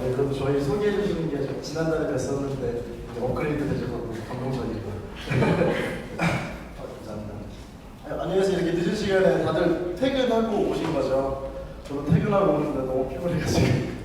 네, 그래도 저희 소개해 주시는 게 지난달에 뵀었는데 업그레이드 되셔서 감동적이고 감사합니다. 안녕하세요. 이렇게 늦은 시간에 다들 퇴근하고 오신 거죠? 저도 퇴근하고 오는데 너무 피곤해가지고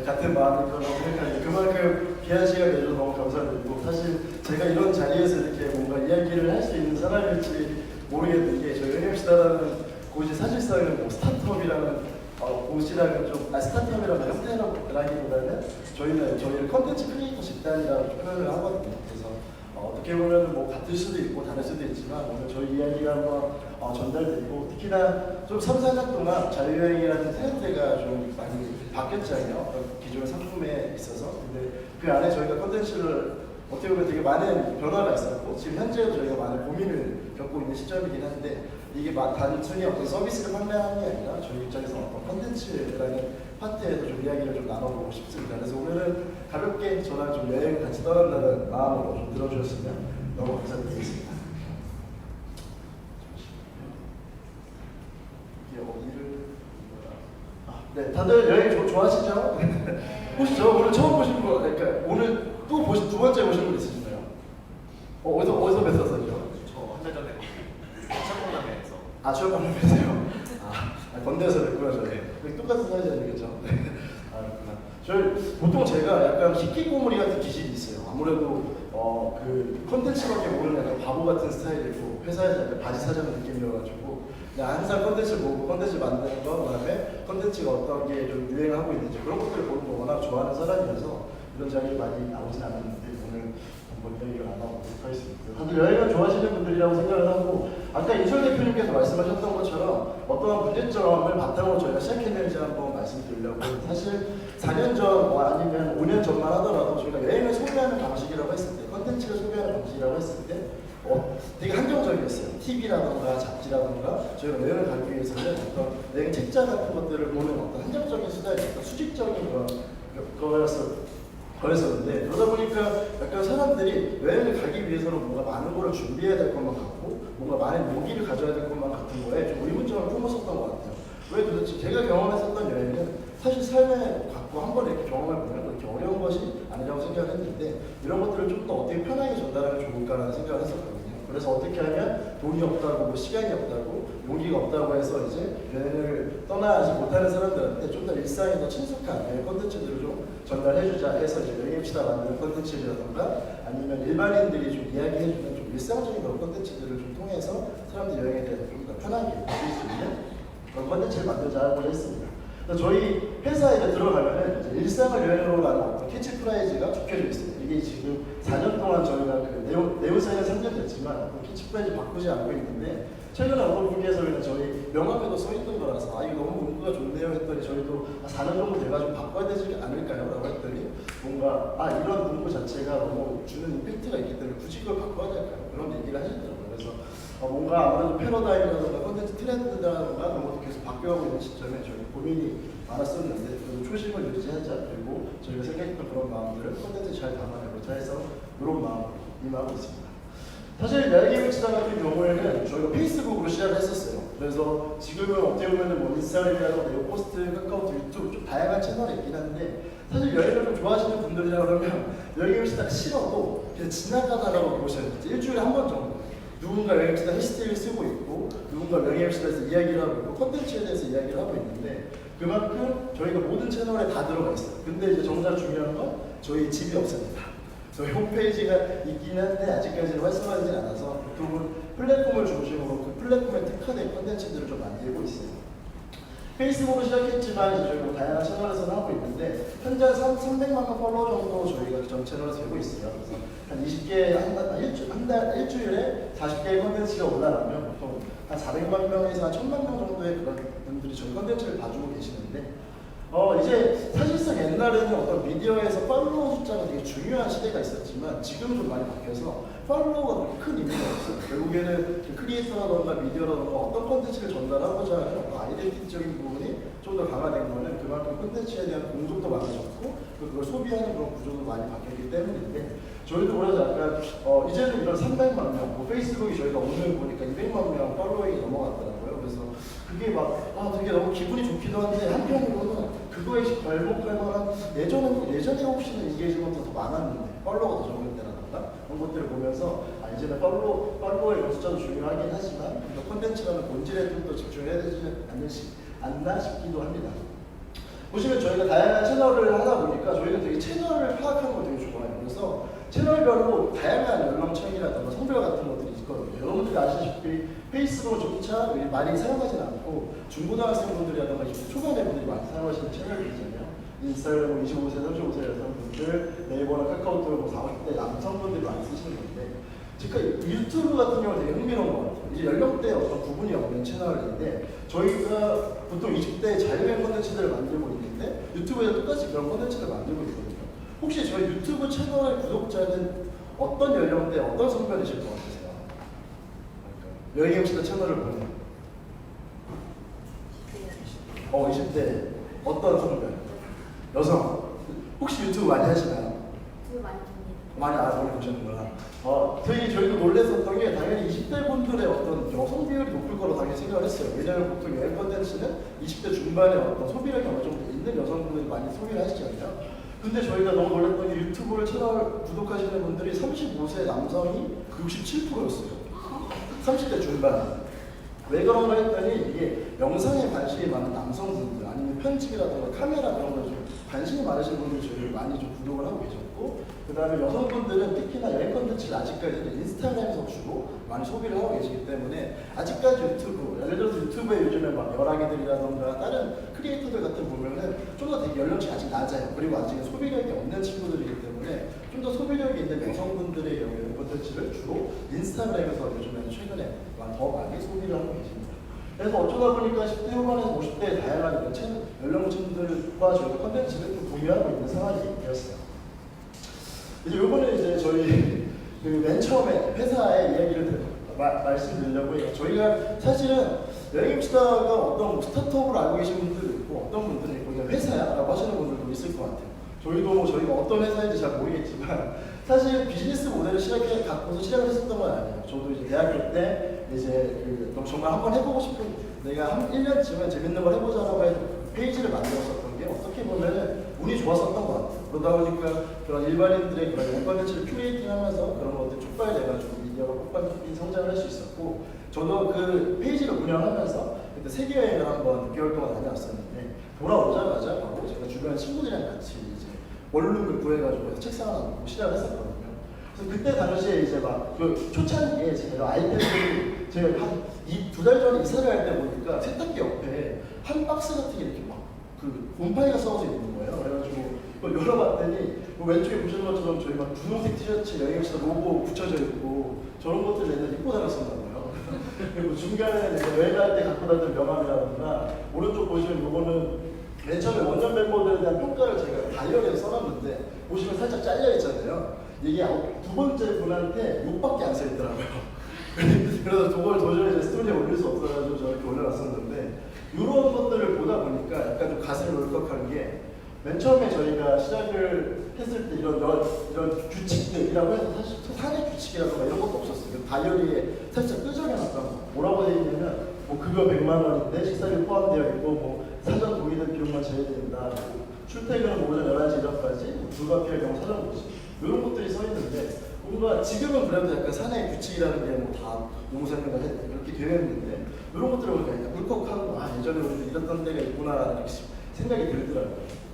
같은 마음일 거라고 생각하는데 그만큼 귀한 시간 내줘서 너무 감사드리고 사실 제가 이런 자리에서 이렇게 뭔가 이야기를 할 수 있는 사람일지 모르겠는 게 저희 은행시다라는 곳이 사실상은 뭐 스타트업이라는 곳이라는 좀 스타트업이라는 형태라기보다는 저희를 컨텐츠 크리에이터 집단이라고 표현을 하거든요. 그래서 어떻게 보면 뭐 같을 수도 있고 다를 수도 있지만 오늘 저희 이야기가 한번 전달되고 특히나 좀 3, 4년 동안 자유여행이라는 트렌드가 좀 많이 바뀌었잖아요. 기존 상품에 있어서. 근데 그 안에 저희가 컨텐츠를 어떻게 보면 되게 많은 변화가 있었고 지금 현재도 저희가 많은 고민을 겪고 있는 시점이긴 한데 이게 단순히 어떤 서비스를 판매하는 게 아니라 저희 입장에서 어떤 컨텐츠라는 파트에도 좀 이야기를 좀 나눠보고 싶습니다. 그래서 오늘은 가볍게 저랑 좀 여행을 같이 떠난다는 마음으로 좀 들어주셨으면 너무 감사드리겠습니다. 이게 어디를 네, 다들 여행 좋아하시죠? 혹시 저 오늘 처음 보신 분, 그러니까 오늘 또 두 번째 보신 분 있으신가요? 어디서 뵀었어요? 저 한 달 전에 철권남에서. 아, 철권남에서요? 건대에서 뵀구나, 저희. 똑같은 사이즈 아니겠죠? 그렇구나. 저희 보통 제가 약간 히키코모리 같은 기질이 있어요. 아무래도 그 컨텐츠밖에 모르는 약간 바보 같은 스타일이고 회사에서 약간 바지 사장 느낌이어가지고 그냥 항상 컨텐츠 보고 컨텐츠 만드는 거 그다음에 컨텐츠가 어떤 게 좀 유행하고 있는지 그런 것들을 보는 거 워낙 좋아하는 사람이라서 이런 자리에 많이 나오진 않았는데 오늘 한번 이야기를 나눠보도록 하겠습니다. 다들 여행을 좋아하시는 분들이라고 생각을 하고 아까 이철 대표님께서 말씀하셨던 것처럼 어떠한 문제점을 바탕으로 저희가 시작했는지 한번 말씀드리려고 사실 4년 전 아니면 5년 전만 하더라도 저희가 여행을 소개하는 방식이라고 했을 때 컨텐츠를 소개하는 방식이라고 했을 때 되게 한정적이었어요. TV라던가 잡지라던가 저희가 여행을 가기 위해서는 어떤 여행 책자 같은 것들을 보는 어떤 한정적인 수단이었던 수직적인 거였었는데 그러다 보니까 약간 사람들이 여행을 가기 위해서는 뭔가 많은 걸 준비해야 될 것만 같고 뭔가 많은 용기를 가져야 될 것만 같은 거에 좀 의문점을 품었었던 것 같아요. 왜 도대체 제가 경험했었던 여행은 사실 삶에 갖고 한 번에 이렇게 경험을 보면 그렇게 어려운 것이 아니라고 생각을 했는데 이런 것들을 좀 더 어떻게 편하게 전달하면 좋을까라는 생각을 했었거든요. 그래서 어떻게 하면 돈이 없다고 뭐 시간이 없다고 용기가 없다고 해서 이제 여행을 떠나지 못하는 사람들한테 좀 더 일상에 더 친숙한 여행 컨텐츠들을 좀 전달해주자 해서 이제 여행입시다 만드는 컨텐츠라던가 아니면 일반인들이 좀 이야기해주는 좀 일상적인 그런 컨텐츠들을 좀 통해서 사람들이 여행에 대해서 좀 더 편하게 느낄 수 있는 그런 컨텐츠를 만들자고 했습니다. 저희 회사에 들어가면은 이제 일상을 여행으로 가는 어떤 캐치프라이즈가 적혀져 있어요. 이게 지금 4년 동안 저희가 그 네오사이는 3년 됐지만 그 캐치프라이즈 바꾸지 않고 있는데 최근에 어떤 분께서 그냥 저희 명함에도 써 있던 거라서 이거 너무 문구가 좋네요 했더니 저희도 4년 정도 돼가지고 바꿔야 되지 않을까요? 라고 했더니 뭔가 이런 문구 자체가 너무 주는 임팩트가 있기 때문에 굳이 그걸 바꿔야 될까요? 그런 얘기를 하시더라고요. 그래서 뭔가 아무래도 패러다임이라든가 컨텐츠 트렌드라든가 그런 것도 계속 바뀌어가고 있는 시점에 저희 고민이 많았었는데 그래도 초심을 유지하자 그리고 저희가 생각했던 그런 마음들을 컨텐츠 잘 담아내고자 해서 이런 마음으로 임하고 있습니다. 사실 날개미치다 같은 경우에는 저희가 페이스북으로 시작을 했었어요. 그래서 지금은 어떻게 보면 뭐 인스타그램이라든가 네오포스트, 카카오톡, 유튜브 좀 다양한 채널이 있긴 한데 사실 여행을 좀 좋아하시는 분들이라 그러면 날개미치다 싫어도 그냥 지나가다라고 보시면 일주일에 한 번 정도 누군가 여행시다 해시태그를 쓰고 있고 누군가 여행시다에서 이야기를 하고 있고 컨텐츠에 대해서 이야기를 하고 있는데 그만큼 저희가 모든 채널에 다 들어가 있어요. 근데 이제 정작 중요한 건 저희 집이 없습니다. 저희 홈페이지가 있긴 한데 아직까지는 활성화되지 않아서 보통은 플랫폼을 중심으로 그 플랫폼에 특화된 컨텐츠들을 좀 만들고 있어요. 페이스북으로 시작했지만 이제 저희가 다양한 채널에서 하고 있는데 현재 300만 명 팔로워 정도 저희가 전 채널에서 되고 있어요. 그래서 한 20개 일주일에 40개의 컨텐츠가 올라가면 보통 한 400만 명에서 한 1000만 명 정도의 그런 분들이 저희 컨텐츠를 봐주고 계시는데 이제 사실상 옛날에는 어떤 미디어에서 팔로워 숫자가 되게 중요한 시대가 있었지만 지금은 좀 많이 바뀌어서 팔로워가 그렇게 큰 의미가 없어요. 결국에는 크리에이터라던가 미디어라던가 어떤 컨텐츠를 전달하고자 하는 아이덴티티적인 부분이 좀 더 강화된 거는 그만큼 컨텐츠에 대한 공존도 많아졌고 그걸 소비하는 그런 구조도 많이 바뀌었기 때문인데 저희도 그래서 약간 이제는 이런 300만 명, 페이스북이 저희가 오늘 보니까 200만 명 팔로잉이 넘어갔더라고요. 그래서 그게 되게 너무 기분이 좋기도 한데 한편으로는 그거에 발목할 만한 예전에 혹시는 인게이지먼트가 더 많았는데 팔로워가 더 적을 때라던가 그런 것들을 보면서 이제는 팔로워의 숫자도 중요하긴 하지만 콘텐츠라는 본질에 좀 더 집중해야 되지 않나 싶기도 합니다. 보시면 저희가 다양한 채널을 하다 보니까 저희가 되게 채널을 파악하는 걸 되게 좋아해요. 그래서 채널별로 다양한 연령층이라든가 성별 같은 것들이 있거든요. 여러분들이 아시다시피 페이스북조차 많이 사용하진 않고 중고등학생분들이라든가 20대 초반의 분들이 많이 사용하시는 채널들이잖아요. 인스타그램 25세, 35세 여성분들, 네이버나 카카오톡을 40대 남성분들이 많이 쓰시는 건데 그러니까 유튜브 같은 경우는 되게 흥미로운 것 같아요. 이제 연령대에 어떤 구분이 없는 채널인데 저희가 보통 20대 자유형 콘텐츠들을 만들고 있는데 유튜브에도 똑같이 그런 콘텐츠를 만들고 있거든요. 혹시 저희 유튜브 채널의 구독자는 어떤 연령대, 어떤 성별이실 것 같으세요? 여행MC들 채널을 보면 20대 어떤 성별? 여성. 혹시 유튜브 많이 하시나요? 유튜브 많이 봅니다. 많이 많이 보시는구나. 저희도 놀랬었던 게 당연히 20대 분들의 어떤 여성 비율이 높을 거로 당연히 생각을 했어요. 왜냐하면 보통 여행 콘텐츠는 20대 중반에 어떤 소비력이 어느 정도 있는 여성분들이 많이 소비를 하시잖아요. 근데 저희가 너무 놀랐던 게 유튜브를 채널 구독하시는 분들이 35세 남성이 67%였어요. 30대 중반. 왜 그런가 했더니 이게 영상에 관심이 많은 남성분들 아니면 편집이라든가 카메라 이런 거에 좀 관심이 많으신 분들이 저희를 많이 좀 구독을 하고 계셨고 그 다음에 여성분들은 특히나 여행 컨텐츠를 아직까지는 인스타그램에서 주로 많이 소비를 하고 계시기 때문에 아직까지 유튜브, 예를 들어서 유튜브에 요즘에 막 열하기들이라든가 다른 크리에이터들 같은 보면은 좀 더 되게 연령층이 아직 낮아요. 그리고 아직 소비력이 없는 친구들이기 때문에 좀 더 소비력이 있는 여성분들의 여행 컨텐츠를 주로 인스타그램에서 요즘에는 최근에 더 많이 소비를 하고 계십니다. 그래서 어쩌다 보니까 10대 후반에서 50대의 다양한 연령층들과 저희가 컨텐츠를 좀 공유하고 있는 상황이 되었어요. 이제 요번에 이제 저희 맨 처음에 회사의 이야기를 말씀드리려고 해요. 저희가 사실은 여행입시다가 어떤 스타트업을 알고 계신 분들도 있고 어떤 분들은 있고 그냥 회사야? 라고 하시는 분들도 있을 것 같아요. 저희도 저희가 어떤 회사인지 잘 모르겠지만 사실 비즈니스 모델을 갖고서 시작을 했었던 건 아니에요. 저도 이제 대학교 때 이제 정말 한번 해보고 싶은 내가 한 1년쯤은 재밌는 걸 해보자라고 해서 페이지를 만들었었던 게 어떻게 보면은 운이 좋았었던 것 같아요. 그러다 보니까 그런 일반인들의 그런 콘텐츠를 큐레이팅 하면서 그런 것들이 촉발돼가지고 미디어가 폭발적인 성장을 할 수 있었고 저도 그 페이지를 운영하면서 그때 세계여행을 한번 6개월 동안 다녀왔었는데 돌아오자마자 바로 제가 주변 친구들이랑 같이 이제 원룸을 구해가지고 책상 하나 놓고 시작을 했었거든요. 그래서 그때 당시에 이제 막 그 초창기에 제가 아이패드를 제가 한 2달 전에 이사를 할 때 보니까 세탁기 옆에 한 박스 같은 게 이렇게 막 그 곰팡이가 썩어져 있는 거예요. 그래가지고 그걸 열어봤더니 왼쪽에 보시는 것처럼 저희 막 분홍색 티셔츠 여행시다 로고 붙여져 있고 저런 것들 맨날 입고 다녔었나 봐요. 그리고 중간에 내가 여행할 때 갖고 다니는 명함이라든가 오른쪽 보시면 요거는 맨 처음에 원년 멤버들에 대한 평가를 제가 다이어리에 써놨는데 보시면 살짝 잘려 있잖아요. 이게 두 번째 분한테 욕밖에 안 써있더라고요. 그래서 그걸 도저히 스토리에 올릴 수 없어가지고 저렇게 올려놨었는데 이런 것들을 보다 보니까 약간 좀 가슴이 울컥한 게 맨 처음에 저희가 시작을 했을 때 이런 규칙들이라고 해서 사실 사내 규칙이라든가 이런 것도 없었어요. 다이어리에 살짝 끄적여놨던 거. 뭐라고 되어 있냐면 뭐 그거 100만 원인데 식사비 포함되어 있고 뭐 사전 동의된 비용만 제외된다. 출퇴근은 오전 11시 이전까지 뭐 불가피할 경우 사전 고시 이런 것들이 써 있는데 뭔가 지금은 그래도 약간 사내 규칙이라는 게 뭐 다 너무 설명을 이렇게 되었는데 이런 것들을 보니까 약간 울컥하고 예전에 우리도 이랬던 때가 있구나 이렇게 생각이 들더라고요.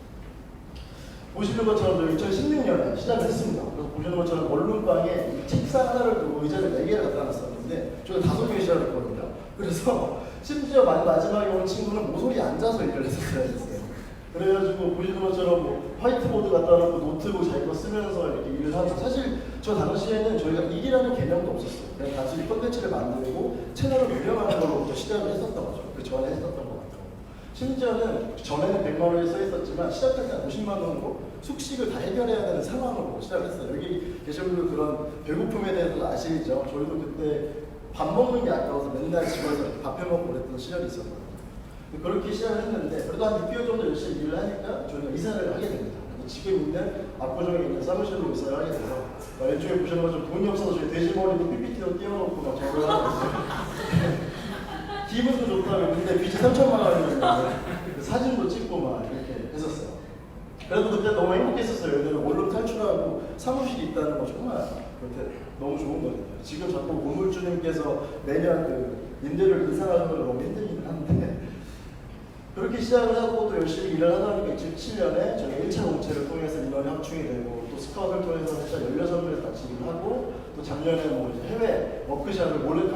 보시는 것처럼 저 2016년에 시작을 했습니다. 그래서 보시는 것처럼 원룸방에 책상 하나를 두고 의자를 4개를 갖다 놨었는데 저희가 5개 시작을 했거든요. 그래서 심지어 마지막에 온 친구는 모서리에 앉아서 일을 했었어야 됐어요. 그래가지고 보시는 것처럼 뭐 화이트보드 갖다 놓고 노트북 자기 거 쓰면서 이렇게 일을 하고 사실 저 당시에는 저희가 일이라는 개념도 없었어요. 그냥 단순히 콘텐츠를 만들고 채널을 운영하는 걸로부터 시작을 했었던 거죠. 그 전에 했었던 것 같아요. 심지어는 전에는 100만 원이 써 있었지만 시작할 때 50만 원으로 숙식을 다 해결해야 되는 상황으로 시작을 했어요. 여기 계신 분들 그런 배고픔에 대해서 아시죠? 저희도 그때 밥 먹는 게 아까워서 맨날 집에서 밥 해먹고 그랬던 시절이 있었거든요. 그렇게 시작을 했는데 그래도 한 6개월 정도 열심히 일을 하니까 저희가 이사를 하게 됩니다. 지금 있는 압구정에 있는 사무실로 이사를 하게 돼서 왼쪽에 보시는 것처럼 돈이 없어서 저희 돼지머리도 PPT로 띄워놓고 막 저걸 하고 있어요. 기분도 좋다고 근데 빚이 3천만 원이었는데 사진도 찍고 막 이렇게 했었어요. 그래도 그때 너무 행복했었어요. 왜냐면 원룸 탈출하고 사무실이 있다는 거 정말 그때 너무 좋은 거거든요. 지금 자꾸 건물주님께서 매년 그 임대료를 인상하는 걸 너무 힘들긴 한데 그렇게 시작을 하고 또 열심히 일을 하다 보니까 2007년에 저희가 1차 공채를 통해서 인원이 확충이 되고 또 스카웃을 통해서 회사 16군데서 같이 일을 하고 또 작년에 뭐 이제 해외 워크샵을 몰래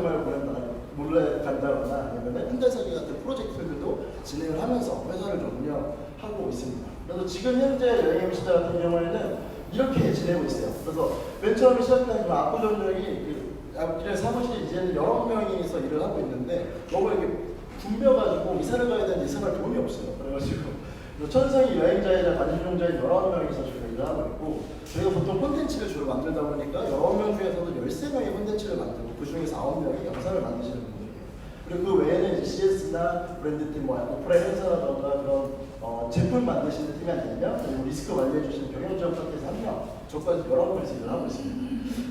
간다거나 아니면 현대사기 같은 프로젝트들도 진행을 하면서 회사를 좀 운영하고 있습니다. 그래서 지금 현재 여행 MC 같은 경우에는 이렇게 지내고 있어요. 그래서 맨 처음에 시작한 그 압구정역이 앞길에 사무실에 이제는 여러 명이서 일을 하고 있는데 너무 이렇게 붐벼가지고 이사를 가야 되는데 이사 갈 돈이 없어요. 그래가지고 천성이 여행자이자 관심종자인 19명이서 저희가 일을 하고 있고 저희가 보통 콘텐츠를 주로 만들다 보니까 19명 중에서도 13명이 콘텐츠를 만들고 그 중에서 9명이 영상을 만드시는 분들이에요. 그리고 그 외에는 이제 CS나 브랜드팀, 오프라인 행사라던가 그런 제품 만드시는 팀이 한 4명, 그리고 리스크 관리해주시는 경영지원팀에서 1명, 저까지 11명에서 일을 하고 있습니다.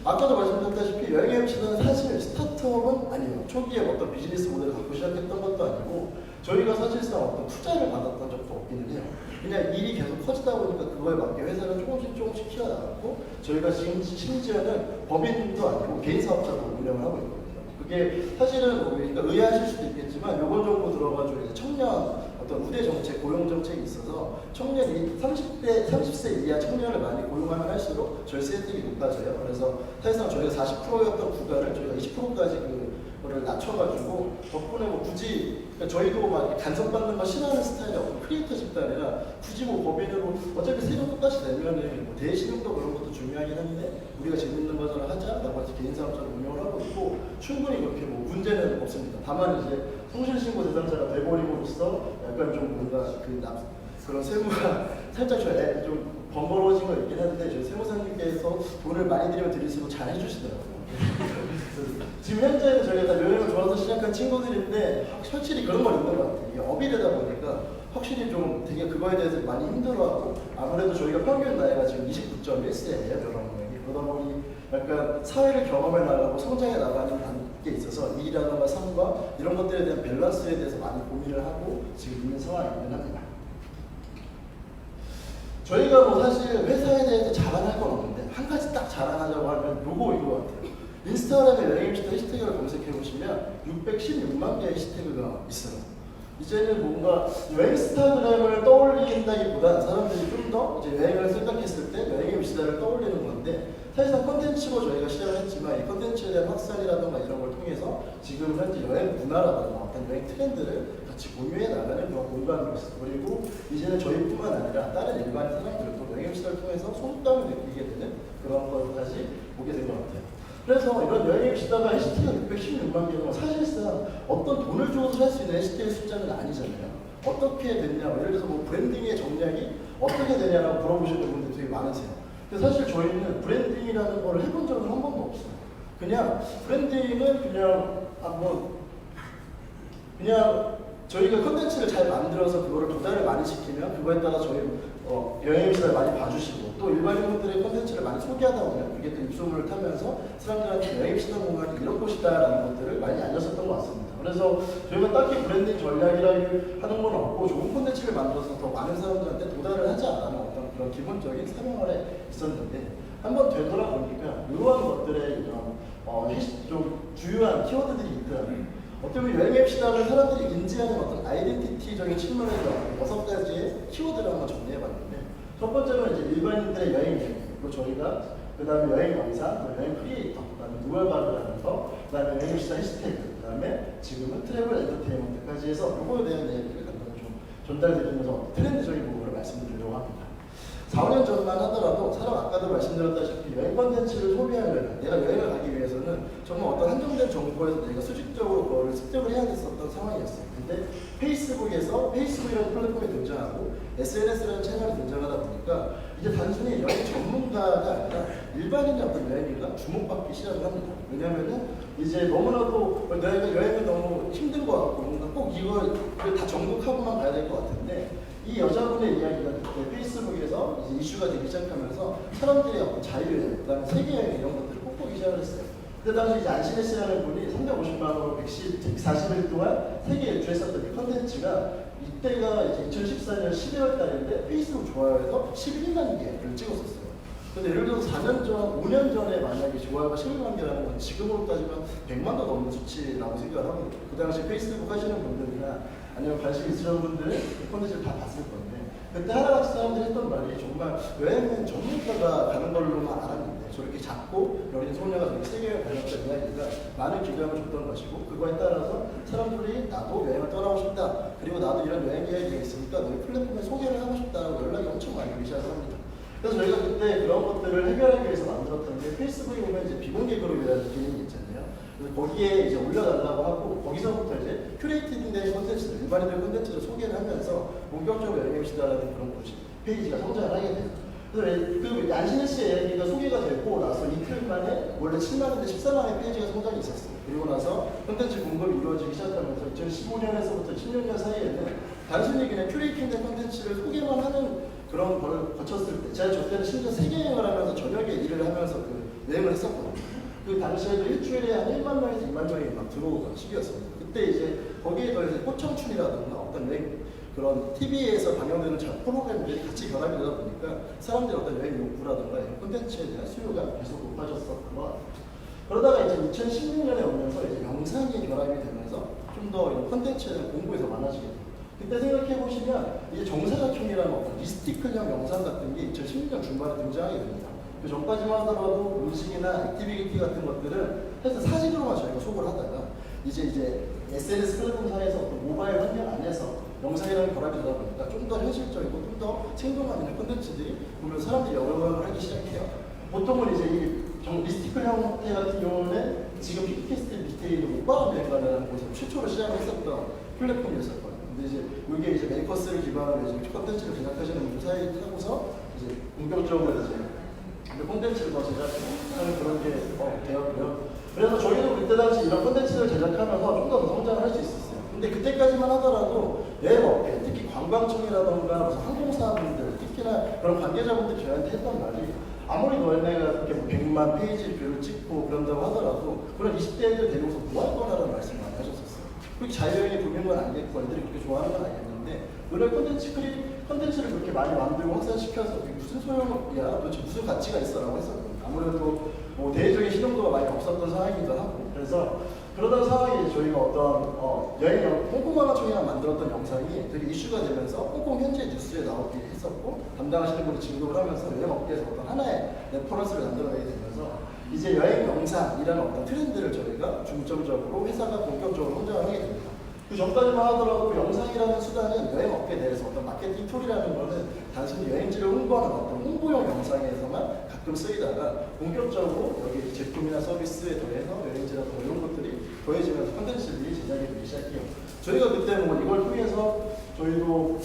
아까도 말씀드렸다시피 여행 MC는 사실 스타트업은 아니에요. 초기에 어떤 비즈니스 모델을 갖고 시작했던 것도 아니고 저희가 사실상 어떤 투자를 받았던 적도 없기는 해요. 그냥 일이 계속 커지다 보니까 그거에 맞게 회사를 조금씩 키워나갔고 저희가 지금 심지어는 법인도 아니고 개인 사업자도 운영을 하고 있거든요. 그게 사실은 그러니까 의아하실 수도 있겠지만 요번 정부 들어가지고 이제 청년 어떤 우대 정책, 고용 정책이 있어서 청년이 30세 이하 청년을 많이 고용하면 할수록 절세 혜택이 높아져요. 그래서 사실상 저희가 40%였던 구간을 저희가 20%까지 그거를 낮춰가지고 덕분에 뭐 굳이 그러니까 저희도 막 간섭받는 거 싫어하는 스타일이 없고 크리에이터 집단이라 굳이 뭐 법인으로 어차피 세금 똑같이 내면은 뭐 대신용도 그런 것도 중요하긴 한데 우리가 재밌는 거잖아 하자라고 해서 개인 사업자를 운영을 하고 있고 충분히 그렇게 뭐 문제는 없습니다. 다만 이제 성실신고 대상자가 돼버림으로써 약간 좀 뭔가 그런 세무가 살짝 좀 번거로워진 거 있긴 한데 저희 세무사님께서 돈을 많이 들이면 들일수록 잘 해주시더라고요. 지금 현재는 저희가 다 여행을 좋아서 시작한 친구들인데 확실히 그런 건 있는 것 같아요. 이게 업이 되다 보니까 확실히 좀 되게 그거에 대해서 많이 힘들어하고 아무래도 저희가 평균 나이가 지금 29.1세예요. 그러다 보니 약간 사회를 경험해 나가고 성장해 나가는 단계에 있어서 일이라든가 삶과 이런 것들에 대한 밸런스에 대해서 많이 고민을 하고 지금 있는 상황이긴 합니다. 저희가 뭐 사실 회사에 대해서 자랑할 건 없는데 한 가지 딱 자랑하자고 하면 이거 같아요. 인스타그램에 여행입시다 해시태그를 검색해보시면 616만 개의 해시태그가 있어요. 이제는 뭔가 여행스타그램을 떠올린다기보단 사람들이 좀 더 이제 여행을 생각했을 때 여행입시다를 떠올리는 건데 사실상 컨텐츠로 저희가 시작을 했지만 이 컨텐츠에 대한 확산이라든가 이런 걸 통해서 지금 현재 여행 문화라든가 어떤 여행 트렌드를 같이 공유해 나가는 그런 공간이 있어요. 그리고 이제는 저희뿐만 아니라 다른 일반 사람들도 여행입시다를 통해서 소속감을 느끼게 되는 그런 것까지 보게 된 것 같아요. 그래서 이런 여행입시다가 해시태그 616만 개는 사실상 어떤 돈을 주어서 살 수 있는 해시태그 숫자는 아니잖아요. 어떻게 됐냐, 예를 들어서 뭐 브랜딩의 정략이 어떻게 되냐라고 물어보시는 분들 되게 많으세요. 근데 사실 저희는 브랜딩이라는 걸 해본 적은 한 번도 없어요. 그냥 브랜딩은 그냥 저희가 컨텐츠를 잘 만들어서 그거를 도달을 많이 시키면 그거에 따라 저희 여행입시다를 많이 봐주시고 또 일반인분들의 컨텐츠를 많이 소개하다 보면 그게 또 입소문을 타면서 사람들한테 여행입시다 공간이 이런 곳이다라는 것들을 많이 알렸었던 것 같습니다. 그래서 저희가 딱히 브랜딩 전략이라고 하는 건 없고 좋은 콘텐츠를 만들어서 더 많은 사람들한테 도달을 하자라는 어떤 그런 기본적인 사명 아래 있었는데 한번 되돌아보니까 이러한 것들의 이런 좀 주요한 키워드들이 있더라고요. 어떻게 보면 여행입시다를 사람들이 인지하는 어떤 아이덴티티적인 측면에서 6가지의 키워드를 한번 정리해봤는데 첫 번째는 이제 일반인들의 여행 얘기, 그리고 저희가 그 다음에 여행 영상, 여행 크리에이터, 그 다음에 누얼바르라는 거, 그 다음에 여행입시다 해시태그, 그 다음에 지금은 트래블 엔터테인먼트까지 해서 이거에 대한 얘기를 간단히 좀 전달드리면서 트렌드적인 부분을 말씀드리려고 합니다. 4년 전만 하더라도 사람 아까도 말씀드렸다시피 여행 컨텐츠를 소비하려면 내가 여행을 가기 위해서는 정말 어떤 한정된 정보에서 내가 수직적으로 그거를 습득을 해야 됐었던 상황이었어요. 근데 페이스북이라는 플랫폼이 등장하고 SNS라는 채널이 등장하다 보니까 이제 단순히 여행 전문가가 아니라 일반인의 어떤 여행이가 주목받기 시작을 합니다. 왜냐하면은 이제 너무나도 내가 여행이 너무 힘든 것 같고 뭔가 꼭 이걸 다 정복하고만 가야 될 것 같은데 이 여자분의 이야기가 그때 페이스북에서 이제 이슈가 되기 시작하면서 사람들의 어떤 자유여행, 그 다음에 세계여행 이런 것들을 꼽보기 시작을 했어요. 그때 당시 이제 안신혜 씨라는 분이 350만 원으로 140일 동안 세계 일주했었던 이 컨텐츠가 이때가 이제 2014년 12월 달인데 페이스북 좋아요에서 11만 개를 찍었었어요. 근데 예를 들어서 4년 전, 5년 전에 만약에 좋아요가 11만 개라는 건 지금으로 따지면 100만도 넘는 수치라고 생각을 하고, 그 당시 페이스북 하시는 분들이나 아니면 관심 있으신 분들은 그 콘텐츠를 다 봤을 건데, 그때 하나같이 사람들이 했던 말이 정말 여행은 전문가가 가는 걸로만 알았는데 저렇게 작고 여린 소녀가 저렇게 세계에 다녔던 이야기가 많은 기감을 줬던 것이고, 그거에 따라서 사람들이 나도 여행을 떠나고 싶다, 그리고 나도 이런 여행 계획이 있으니까 너희 플랫폼에 소개를 하고 싶다라고 연락이 엄청 많이 오기 시작합니다. 그래서 저희가 그때 그런 것들을 해결하기 위해서 만들었던 게, 페이스북에 보면 이제 비공개 그룹이라는 기능이 있잖아요. 그래서 거기에 이제 올려달라고 하고, 거기서부터 이제 큐레이티드된 콘텐츠들, 일반인들 콘텐츠를 소개를 하면서 본격적으로 여행해보시다라는 그런 페이지가 성장을 하게 돼요. 그래서 그 안신혜 씨의 얘기가 소개가 되고 나서 이틀 만에 원래 7만인데 14만의 페이지가 성장이 있었어요. 그리고 나서 콘텐츠 공급이 이루어지기 시작하면서 2015년에서부터 16년 사이에는 단순히 그냥 큐레이팅된 콘텐츠를 소개만 하는 그런 걸 거쳤을 때, 제가 저 때는 심지어 세계여행을 하면서 저녁에 일을 하면서 그 여행을 했었거든요. 그 당시에도 일주일에 한 1만 명에서 2만 명이 막 들어오던 시기였습니다. 그때 이제 거기에 더해서 꽃청춘이라든가 어떤 여행, 그런 TV에서 방영되는 프로그램들이 같이 결합이 되다 보니까 사람들의 어떤 여행 욕구라든가 이런 콘텐츠에 대한 수요가 계속 높아졌었던 것 같아요. 그러다가 이제 2016년에 오면서 이제 영상이 결합이 되면서 좀 더 이런 콘텐츠에 대한 공부에서 많아지게 돼요. 그때 생각해 보시면 이제 정사각형이라는 어떤 미스티클형 영상 같은 게 2016년 중반에 등장하게 됩니다. 그 전까지만 하더라도 음식이나 액티비티 같은 것들은 해서 사진으로만 저희가 소구를 하다가 이제 SNS 플랫폼상에서 어떤 모바일 환경 안에서 영상이라는 결합이 되다 보니까 좀 더 현실적이고 좀 더 생동감 있는 콘텐츠들이 보면 사람들이 영향을 하기 시작해요. 보통은 이제 이 미스티클 형태 같은 경우는 지금 피크캐스트 밑에 있는 오빠가 여행가라는 곳에서 최초로 시작을 했었던 플랫폼이었었거든요. 근데 이제 이게 이제 메이커스를 기반으로 이제 콘텐츠를 제작하시는 분들 사이에 하고서 이제 본격적으로 이제 콘텐츠를 더 제작하는 그런 게 되었고요. 그래서 저희도 그때 당시 이런 콘텐츠를 제작하면서 좀 더 성장을 할 수 있었어요. 근데 그때까지만 하더라도 여행업계, 특히 관광청이라던가 무슨 항공사분들, 특히나 그런 관계자분들이 저희한테 했던 말이, 아무리 너네가 그렇게 뭐 100만 페이지 뷰를 찍고 그런다고 하더라도 그런 20대들 데리고서 뭐 할 거라는 말씀 많이 하셨었어요. 그렇게 자유여행이 보는 건 알겠고 애들이 그렇게 좋아하는 건 알겠는데, 오늘 콘텐츠를 그렇게 많이 만들고 확산시켜서 그게 무슨 소용이야, 도대체 무슨 가치가 있어라고 했었거든요. 아무래도 뭐 대외적인 신용도가 많이 없었던 상황이기도 하고, 그래서 그러던 상황에 저희가 어떤 홍콩관광청이랑 만들었던 영상이 되게 이슈가 되면서 홍콩 현지 뉴스에 나오게 했었고, 담당하시는 분이 진급을 하면서 여행업계에서 어떤 하나의 레퍼런스를 만들어내게 되면서 이제 여행 영상이라는 어떤 트렌드를 저희가 중점적으로 회사가 본격적으로 성장을 하게 됩니다. 그 전까지만 하더라도 영상이라는 수단은 여행업계 내에서 어떤 마케팅 툴이라는 거는 단순히 여행지를 홍보하는 어떤 홍보용 영상에서만 가끔 쓰이다가, 본격적으로 여기 제품이나 서비스에 더해서 여행지라든가 이런 것들이 더해지면서 콘텐츠들이 제작이 되기 시작해요. 저희가 그때 뭐 이걸 통해서 저희도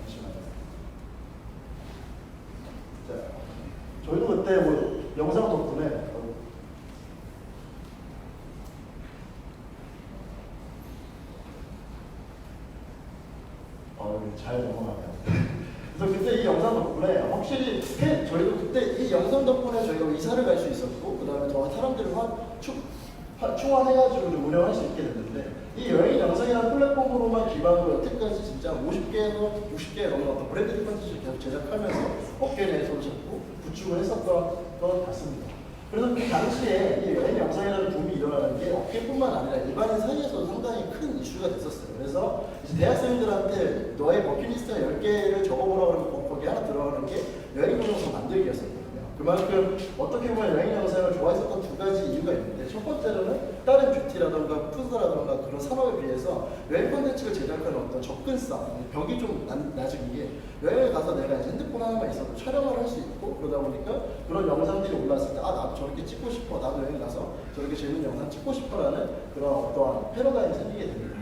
잠시만요. 자, 저희도 그때 뭐 영상 덕분에 잘 넘어가네요. 그래서 그때 이 영상 덕분에 확실히 저희도 그때 이 영상 덕분에 저희가 이사를 갈 수 있었고, 그 다음에 더 사람들을 충원해가지고 좀 운영할 수 있게 됐는데, 이 여행 영상이라는 플랫폼으로만 기반으로 여태까지 진짜 50개에서 60개 넘는 어떤 브랜드 콘텐츠를 계속 제작하면서 업계 내에서 자꾸 구축을 했었던 것 같습니다. 그래서 그 당시에 이 여행 영상이라는 붐이 일어나는 게 업계뿐만 아니라 일반인 사이에서도 상당히 큰 이슈가 됐었어요. 그래서 이제 대학생들한테 너의 버킷리스트 10개를 적어보라고 하면 거기 하나 들어가는 게 여행 영상 만들기였었거든요. 그만큼 어떻게 보면 여행 영상을 좋아했었던 두 가지 이유가 있는데, 첫 번째로는 다른 뷰티라던가 푸드라던가 그런 산업에 비해서 여행 콘텐츠를 제작하는 어떤 접근성, 벽이 좀 낮은 게, 여행을 가서 내가 이제 핸드폰 하나만 있어도 촬영을 할 수 있고, 그러다 보니까 그런 영상들이 올랐을 때 나도 저렇게 찍고 싶어, 나도 여행 가서 저렇게 재밌는 영상 찍고 싶어라는 그런 어떠한 패러다임이 생기게 됩니다.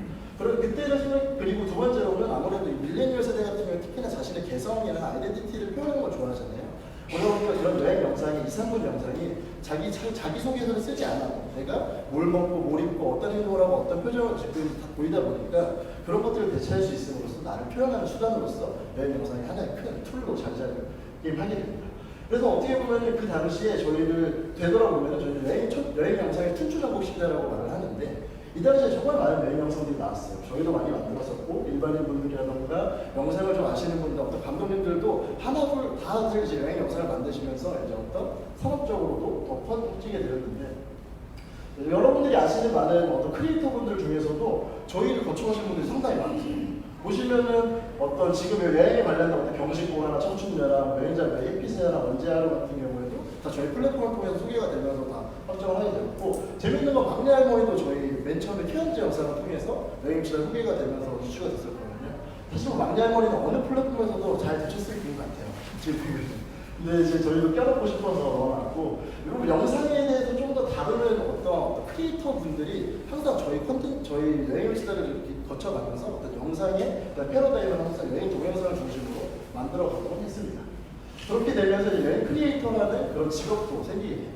그리고 두 번째로는 아무래도 밀레니얼 세대 같은 경우 특히나 자신의 개성이나 아이덴티티를 표현하는 걸 좋아하잖아요. 그러다 보니까 그런 여행 영상이, 2, 3분 영상이 자기소개서를 쓰지 않아도 내가 뭘 먹고 뭘 입고 어떤 행동을 하고 어떤 표정을 짓고 다 보이다 보니까 그런 것들을 대체할 수 있음으로써 나를 표현하는 수단으로서 여행 영상이 하나의 큰 툴로 자리하게 됩니다. 그래서 어떻게 보면 그 당시에 저희를 되돌아보면 저희는 여행 영상의 춘추전국 시대라고 말을 하는데, 이 당시에 정말 많은 여행 영상들이 나왔어요. 저희도 많이 만들었었고 일반인 분들이라던가 영상을 좀 아시는 분들, 어떤 감독님들도 하나둘 다들 이제 여행 영상을 만드시면서 이제 어떤 산업적으로도 더 퍼지게 되었는데, 여러분들이 아시는 많은 어떤 크리에이터 분들 중에서도 저희를 거쳐가신 분들이 상당히 많으세요. 보시면은 어떤 지금 여행에 관련된 어떤 경식고나 청춘여랑 여행자 에피세나 원제하루 같은 경우에도 다 저희 플랫폼을 통해서 소개가 되면서 다 확정을 하게 되었고, 재밌는 건 막내 할머니도 저희 맨 처음에 휴양지 영상을 통해서 여행지가 소개가 되면서 이슈가 됐었거든요. 사실 뭐 막내 할머니는 어느 플랫폼에서도 잘 되셨을 것 같아요. 지금 보면. 근데 이제 저희도 껴놓고 싶어서 넣어놨고, 그리고 영상에 대해서 좀 더 다루는 어떤 크리에이터 분들이 항상 저희 컨텐츠, 저희 여행 시대를 이렇게 거쳐가면서 어떤 영상의 패러다임을 항상 여행 동영상을 중심으로 만들어가도록 했습니다. 그렇게 되면서 이제 여행 크리에이터라는 그런 직업도 생기게 돼요.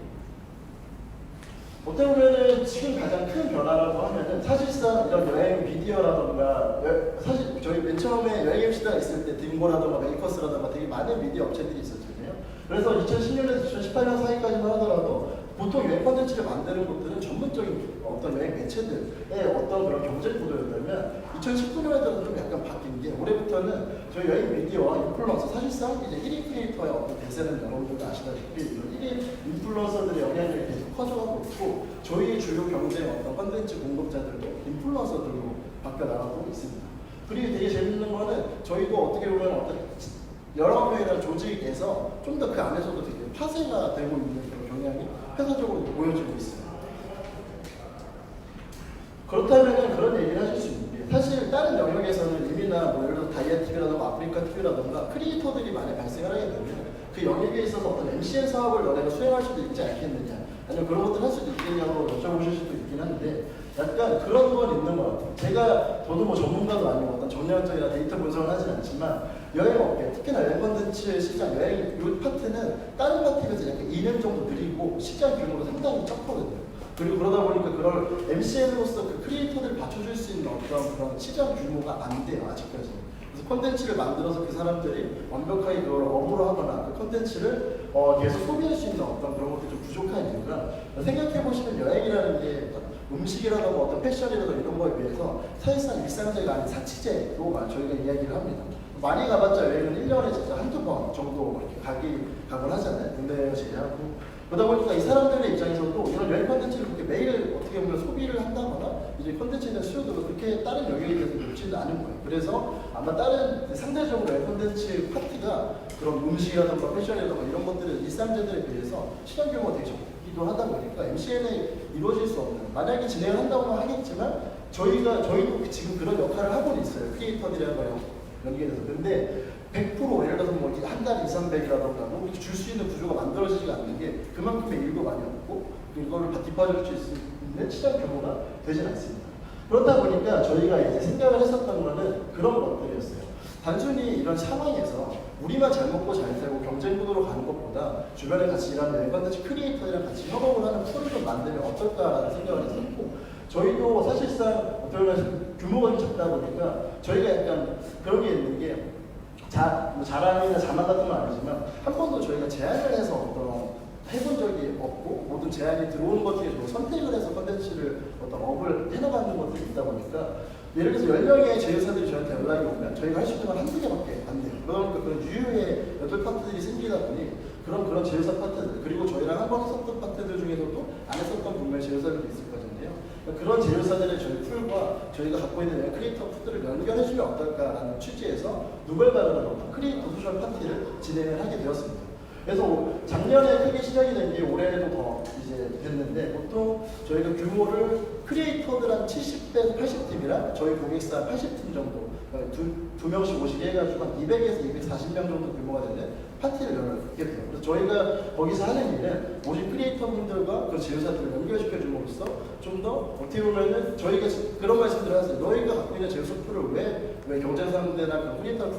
어떻게 보면은 지금 가장 큰 변화라고 하면은 사실상 이런 여행 미디어라던가, 사실 저희 맨 처음에 여행 MC가 있을 때 딩고라던가 메이커스라던가 되게 많은 미디어 업체들이 있었잖아요. 그래서 2010년에서 2018년 사이까지만 하더라도 보통 여행 콘텐츠를 만드는 곳들은 전문적인 어떤 여행 매체들의 어떤 그런 경쟁 구도였다면 2019년에 들어서 좀 약간 바뀐 게, 올해부터는 저희 여행 미디어와 인플루언서, 사실상 이제 1인 크리에이터의 어떤 대세는 여러분들도 아시다시피 1인 인플루언서들의 영향력이 계속 커져가고 있고, 저희의 주요 경쟁 어떤 콘텐츠 공급자들도 인플루언서들로 바뀌어나가고 있습니다. 그리고 되게 재밌는 거는 저희도 어떻게 보면 어떤 여러 명이나 조직에서 좀 더 그 안에서도 되게 파쇄가 되고 있는 그런 경향이 회사적으로 보여지고 있어요. 그렇다면 그런 얘기를 하실 수 있는 게, 사실 다른 영역에서는 이미나 뭐 예를 들어 다이아 TV라던가 아프리카 TV라던가 크리에이터들이 많이 발생을 하게 되면 그 영역에 있어서 어떤 MCN 사업을 너네가 수행할 수도 있지 않겠느냐, 아니면 그런 것들 할 수도 있겠냐고 여쭤보실 수도 있긴 한데, 약간 그런 건 있는 것 같아요. 저도 뭐 전문가도 아니고 어떤 정량적이나 데이터 분석을 하진 않지만, 여행업계, 특히나 여행 콘텐츠 시장, 여행 이 파트는 다른 파트에 비해서 약간 2년 정도 느리고 시장 규모가 상당히 적거든요. 그리고 그러다 보니까 그걸 MCN으로서 그 크리에이터들을 받쳐줄 수 있는 어떤 그런 시장 규모가 안 돼요, 아직까지. 그래서 콘텐츠를 만들어서 그 사람들이 완벽하게 그걸 업으로 하거나 그 콘텐츠를 계속 소비할 수 있는 어떤 그런 것들이 좀 부족한 이유가, 생각해보시면 여행이라는 게 음식이라든가 어떤 패션이라든가 이런 거에 비해서 사실상 일상제가 아닌 사치제로 저희가 이야기를 합니다. 많이 가봤자 여행은 1년에 진짜 한두 번 정도 이렇게 가곤 하잖아요. 국내 여행 제외하고. 그러다 보니까 이 사람들의 입장에서도 이런 여행 콘텐츠를 그렇게 매일 어떻게 보면 소비를 한다거나 이제 콘텐츠에 대한 수요도 그렇게 다른 영역에 대해서 높지는 않은 거예요. 그래서 아마 다른 상대적으로 여행 콘텐츠 파트가 그런 음식이라든가 패션이라든가 이런 것들은 일상제들에 비해서 시장 규모가 되게 적기도 하다 보니까 MCN에 이루어질 수 없는, 만약에 진행을 한다고는 하겠지만 저희도 지금 그런 역할을 하고는 있어요. 크리에이터들이라는 거예요. 연계돼서. 근데 100% 예를 들어서 뭐 한 달 2, 300이라던가 뭐 이렇게 줄 수 있는 구조가 만들어지지가 않는 게 그만큼의 일도 많이 없고, 이거를 다 뒷받을 수 있는 시장 규모가 되진 않습니다. 그렇다 보니까 저희가 이제 생각을 했었던 거는 그런 것들이었어요. 단순히 이런 상황에서 우리만 잘 먹고 잘 살고 경쟁 구도로 가는 것보다 주변에 같이 일하는 여행 콘텐츠 크리에이터들이랑 같이 협업을 하는 풀을 좀 만들면 어떨까라는 생각을 했었고, 저희도 사실상 어떻게 보면 규모가 좀 작다 보니까 저희가 약간 그런 게 있는 게, 뭐 자랑이나 자만 같은 건 아니지만 한 번도 저희가 제안을 해서 어떤 해본 적이 없고, 모든 제안이 들어오는 것 중에 선택을 해서 콘텐츠를 어떤 업을 해나가는 것들이 있다 보니까, 예를 들어서 10명의 제휴사들이 저한테 연락이 오면 저희가 할 수 있는 건 한두 개밖에 안 돼요. 그러니까 그런 유효의 8파트들이 생기다 보니 그런 제휴사 파트들, 그리고 저희랑 한 번 했었던 파트들 중에서도 안 했었던 분명히 제휴사들도 있을 거잖아요. 그런 제휴사들의 저희 풀과 저희가 갖고 있는 크리에이터 푸드를 연결해주면 어떨까라는 취지에서 누벌바르는 크리에이터 소셜 파티를 진행을 하게 되었습니다. 그래서 작년에 크게 시작이 된 게 올해도 더 이제 됐는데, 보통 저희가 규모를 크리에이터들 한 70대 80팀이랑 저희 고객사 80팀 정도, 두 명씩 오시게 해가지고 한 200에서 240명 정도 규모가 되는 파티를 열게 돼요. 그래서 저희가 거기서 하는 일은 오직 크리에이터분들과 그 제휴사들을 연결시켜 줌으로써 좀 더 어떻게 보면은 저희가 그런 말씀들을 하세요. 너희가 갖고 있는 제휴사 풀을 왜 경쟁 상대나 그 크리에이터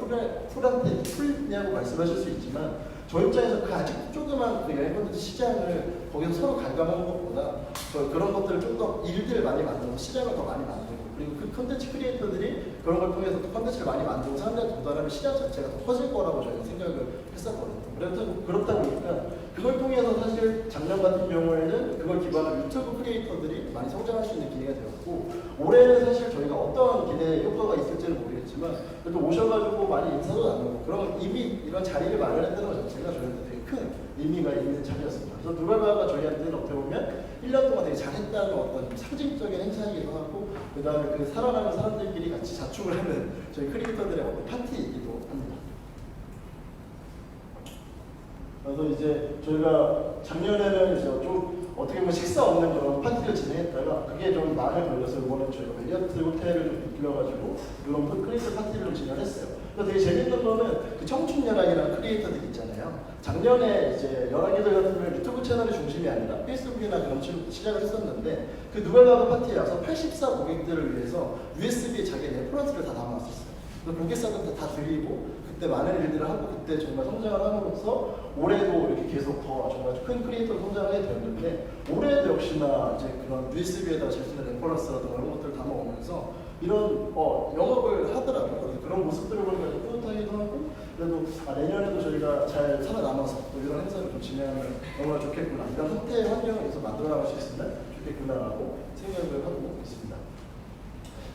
풀한테 풀냐고 말씀하실 수 있지만, 저희 입장에서 그 아직 조그만 그 여행 콘텐츠 시장을 거기서 서로 갉아먹는 것보다 그런 것들을 좀 더 일들을 많이 만들어서 시장을 더 많이 만들고, 그리고 그 컨텐츠 크리에이터들이 그런 걸 통해서 또 컨텐츠를 많이 만들고 사람들한테 도달하면 시장 자체가 더 커질 거라고 저희가 생각을 했었거든요. 그렇다 보니까 그걸 통해서 사실 작년 같은 경우에는 그걸 기반으로 유튜브 크리에이터들이 많이 성장할 수 있는 기회가 되었고, 올해는 사실 저희가 어떤 기대 효과가 있을지는 모르겠지만 그래도 오셔가지고 많이 인사도 나누고 그런 이미 이런 자리를 마련했다는 것 자체가 저희한테 되게 큰 의미가 있는 자리였습니다. 그래서 누랄바가 저희한테는 어떻게 보면 1년 동안 되게 잘했다는 어떤 상징적인 행사이기도 하고, 그 다음에 그 살아가는 사람들끼리 같이 자축을 하는 저희 크리에이터들의 어떤 파티이기도 합니다. 그래서 이제 저희가 작년에는 이제 좀 어떻게 보면 식사 없는 그런 파티를 진행했다가 그게 좀 마음에 걸려서 이번에 저희가 멜리어트 호텔을 좀 빌려가지고 그런 크리에이터 파티를 좀 진행했어요. 그래서 되게 재밌는 거는 그 청춘연합이라는 크리에이터들 있잖아요. 작년에 이제 연합기들 같은 경우는 유튜브 채널이 중심이 아니라 페이스북이나 그런 식으로 시작을 했었는데, 그 누발바가 파티에 와서 84 고객들을 위해서 USB에 자기 레퍼런스를 다 담아왔었어요. 그래서 고객사한테 다 드리고 그때 많은 일들을 하고 그때 정말 성장을 함으로써 올해도 이렇게 계속 더 정말 큰 크리에이터로 성장하게 되었는데, 올해도 역시나 이제 그런 USB에다가 잘 쓰는 레퍼런스라든가 이런 것들을 담아오면서 이런 영업을 하더라고요. 그런 모습들을 보니까 좀 뿌듯하기도 하고, 그래도 내년에도 저희가 잘 살아남아서 또 이런 행사를 좀 진행하면 너무나 좋겠구나, 이런 형태의 환경에서 만들어 나갈 수 있으면 좋겠구나라고 생각을 하고 있습니다.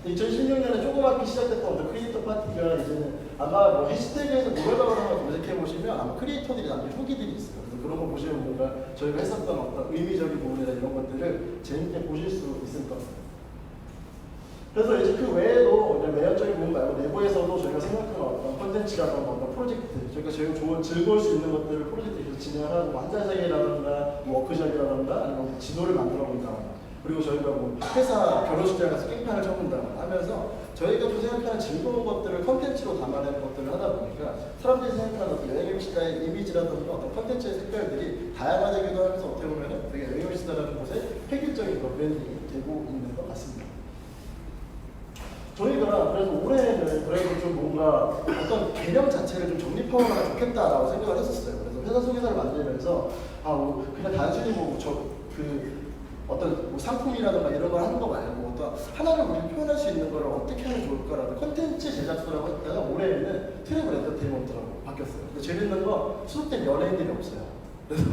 2016년에 조그맣게 시작됐던 어떤 크리에이터 파티가 이제는 아마 뭐 해시태그에서 노래방을 한번 검색해보시면 아마 크리에이터들이 남긴 후기들이 있어요. 그래서 그런 거 보시면 뭔가 저희가 했었던 어떤 의미적인 부분이나 이런 것들을 재밌게 보실 수 있을 겁니다. 그래서 이제 그 외에도 그냥 외연적인 부분 말고 내부에서도 저희가 생각하는 어떤 콘텐츠라든가 어떤 프로젝트, 저희가 제일 즐거울 수 있는 것들을 프로젝트에서 진행하고 뭐 한자생이라든가 뭐 워크숍이라든가 아니면 지도를 만들어 본다거나, 그리고 저희가 뭐 회사 결혼식장 가서 깽판을 쳐본다거나 하면서 저희가 또 생각하는 즐거운 것들을 컨텐츠로 담아내는 것들을 하다 보니까 사람들이 생각하는 어떤 여행임시다의 이미지라든가 어떤 컨텐츠의 색깔들이 다양화되기도 하면서 어떻게 보면 되게 여행임시다라는 곳에 획일적인 그런 브랜딩이 되고 있는 것 같습니다. 저희가 그래서 올해는 그래도 좀 뭔가 어떤 개념 자체를 좀 정립하면 좋겠다라고 생각을 했었어요. 그래서 회사 소개서를 만들면서 그냥 단순히 어떤 뭐 상품이라든가 이런 걸 하는 거 말고 어떤 하나를 우리 표현할 수 있는 걸 어떻게 하면 좋을까라는 컨텐츠 제작소라고 했다가 올해는 트래블 엔터테인먼트라고 바뀌었어요. 근데 재밌는 건 수록된 연예인들이 없어요. 그래서